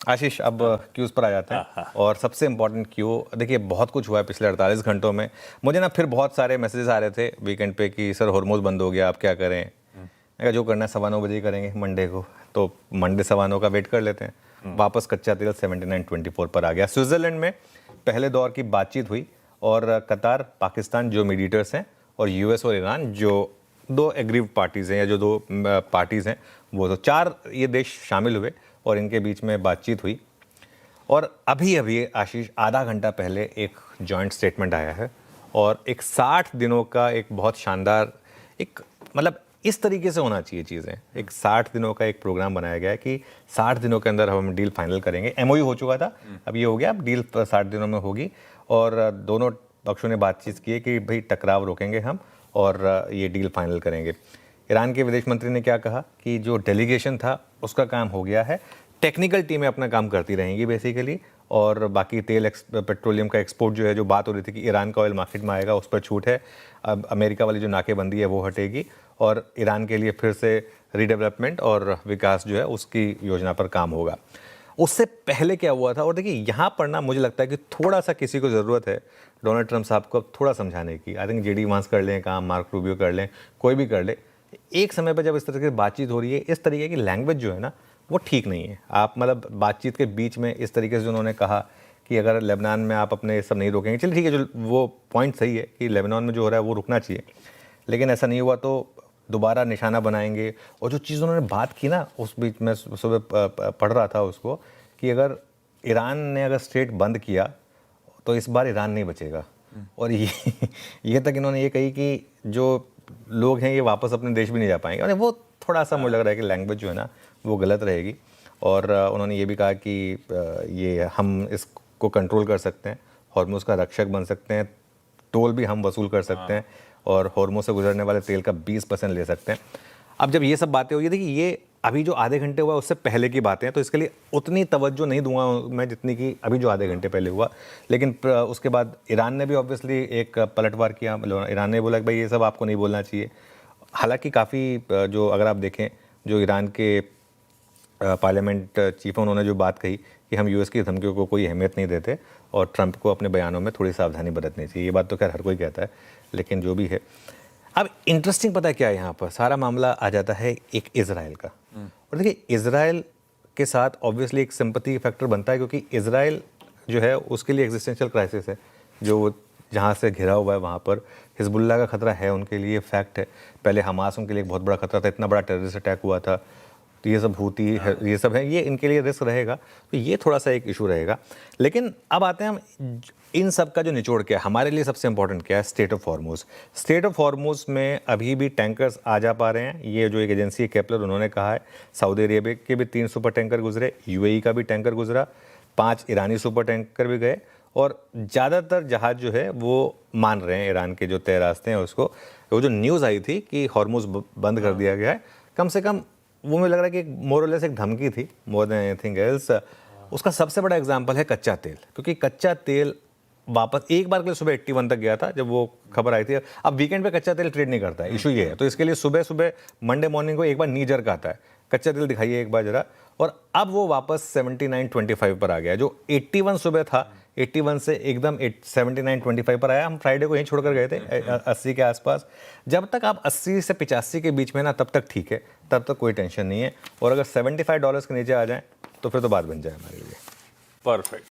आशीष, अब क्यूज़ पर आ जाते हैं। और सबसे इम्पोर्टेंट क्यू, देखिए बहुत कुछ हुआ है पिछले 48 घंटों में। मुझे ना फिर बहुत सारे मैसेजेस आ रहे थे वीकेंड पे कि सर हॉर्मोज बंद हो गया, आप क्या करें। मैंने कहा जो करना है 9:15 बजे ही करेंगे मंडे को, तो मंडे 9:15 का वेट कर लेते हैं। वापस कच्चा तेल 79.24 पर आ गया। स्विट्ज़रलैंड में पहले दौर की बातचीत हुई और कतार, पाकिस्तान जो मीडिएटर्स हैं, और यूएस और ईरान जो दो एग्रीव पार्टीज़ हैं, या जो दो पार्टीज़ हैं, वो तो 4 ये देश शामिल हुए और इनके बीच में बातचीत हुई। और अभी अभी आशीष, आधा घंटा पहले एक जॉइंट स्टेटमेंट आया है और एक 60 दिनों का एक बहुत शानदार, एक मतलब इस तरीके से होना चाहिए चीज़ें। एक 60 दिनों का एक प्रोग्राम बनाया गया है कि 60 दिनों के अंदर हम डील फाइनल करेंगे। एमओयू हो चुका था, अब ये हो गया, अब डील 60 दिनों में होगी। और दोनों पक्षों ने बातचीत की है कि भाई टकराव रोकेंगे हम और ये डील फाइनल करेंगे। ईरान के विदेश मंत्री ने क्या कहा कि जो डेलीगेशन था उसका काम हो गया है, टेक्निकल टीमें अपना काम करती रहेंगी बेसिकली, और बाकी तेल पेट्रोलियम का एक्सपोर्ट जो है, जो बात हो रही थी कि ईरान का ऑयल मार्केट में आएगा, उस पर छूट है। अब अमेरिका वाली जो नाकेबंदी है वो हटेगी और ईरान के लिए फिर से रीडेवलपमेंट और विकास जो है उसकी योजना पर काम होगा। उससे पहले क्या हुआ था, और देखिए यहाँ पर ना मुझे लगता है कि थोड़ा सा किसी को ज़रूरत है डोनाल्ड ट्रंप साहब को थोड़ा समझाने की। आई थिंक जेडी वांस कर लें काम, मार्क रूबियो कर लें, कोई भी कर ले। एक समय पर जब इस तरह की बातचीत हो रही है, इस तरीके की लैंग्वेज जो है ना वो ठीक नहीं है। आप मतलब बातचीत के बीच में इस तरीके से उन्होंने कहा कि अगर लेबनान में आप अपने सब नहीं रोकेंगे, चलिए ठीक है, जो वो पॉइंट सही है कि लेबनान में जो हो रहा है वो रुकना चाहिए, लेकिन ऐसा नहीं हुआ तो दोबारा निशाना बनाएंगे। और जो चीज़ उन्होंने बात की ना, उस बीच में सुबह पढ़ रहा था उसको, कि अगर ईरान ने अगर स्ट्रेट बंद किया तो इस बार ईरान नहीं बचेगा। और ये तक इन्होंने ये कही कि जो लोग हैं ये वापस अपने देश भी नहीं जा पाएंगे। और वो थोड़ा सा मुझे लग रहा है कि लैंग्वेज जो है ना वो गलत रहेगी। और उन्होंने ये भी कहा कि ये हम इसको कंट्रोल कर सकते हैं, हॉर्मुज़ का रक्षक बन सकते हैं, टोल भी हम वसूल कर सकते हैं, और हॉर्मुज़ से गुजरने वाले तेल का 20% ले सकते हैं। अब जब ये सब बातें हुई, देखिए ये अभी जो आधे घंटे हुआ उससे पहले की बातें हैं, तो इसके लिए उतनी तवज्जो नहीं दूंगा मैं जितनी कि अभी जो आधे घंटे पहले हुआ। लेकिन उसके बाद ईरान ने भी ऑब्वियसली एक पलटवार किया। ईरान ने बोला कि भाई ये सब आपको नहीं बोलना चाहिए। हालांकि काफ़ी जो अगर आप देखें, जो ईरान के पार्लियामेंट चीफ है, उन्होंने जो बात कही कि हम यूएस की धमकियों को कोई अहमियत नहीं देते और ट्रंप को अपने बयानों में थोड़ी सावधानी बरतनी चाहिए। ये बात तो खैर हर कोई कहता है, लेकिन जो भी है। अब इंटरेस्टिंग पता है क्या है, यहाँ पर सारा मामला आ जाता है एक इजराइल का। और देखिए इजराइल के साथ ऑब्वियसली एक सिंपैथी फैक्टर बनता है, क्योंकि इजराइल जो है उसके लिए एग्जिस्टेंशियल क्राइसिस है। जो जहाँ से घिरा हुआ है वहाँ पर हिजबुल्लाह का खतरा है उनके लिए, फैक्ट है। पहले हमास उनके लिए एक बहुत बड़ा खतरा था, इतना बड़ा टेररिस्ट अटैक हुआ था, तो ये सब हूती है, ये सब है, ये इनके लिए रिस्क रहेगा। तो ये थोड़ा सा एक इशू रहेगा। लेकिन अब आते हैं हम इन सब का जो निचोड़ क्या है, हमारे लिए सबसे इंपॉर्टेंट क्या है, state of Hormuz. State of Hormuz में अभी भी टैंकर्स आ जा पा रहे हैं। ये जो एक एजेंसी है केपलर, उन्होंने कहा है सऊदी अरेबिया के भी 3 सुपर टैंकर गुजरे, यूएई का भी टैंकर गुजरा, 5 ईरानी सुपर टैंकर भी गए, और ज़्यादातर जहाज़ जो है वो मान रहे हैं ईरान के जो तय रास्ते हैं उसको। वो जो न्यूज़ आई थी कि हॉर्मुज़ बंद कर दिया गया है, कम से कम वो मुझे लग रहा है कि मोर और लेस एक धमकी थी, मोर देन एनीथिंग एल्स। उसका सबसे बड़ा एग्जांपल है कच्चा तेल, क्योंकि कच्चा तेल वापस एक बार के लिए सुबह 81 तक गया था जब वो खबर आई थी। अब वीकेंड पे कच्चा तेल ट्रेड नहीं करता है, इशू ये है। तो इसके लिए सुबह सुबह मंडे मॉर्निंग को एक बार नी जर्क आता है, कच्चा तेल दिखाइए एक बार जरा। और अब वो वापस 79.25 पर आ गया। जो 81 सुबह था, 81 से एकदम 79.25 पर आया। हम फ्राइडे को यहीं छोड़कर गए थे 80 के आसपास। जब तक आप 80 से 85 के बीच में ना, तब तक ठीक है, तब तक कोई टेंशन नहीं है। और अगर $75 के नीचे आ जाए तो फिर तो बात बन जाए हमारे लिए। परफेक्ट।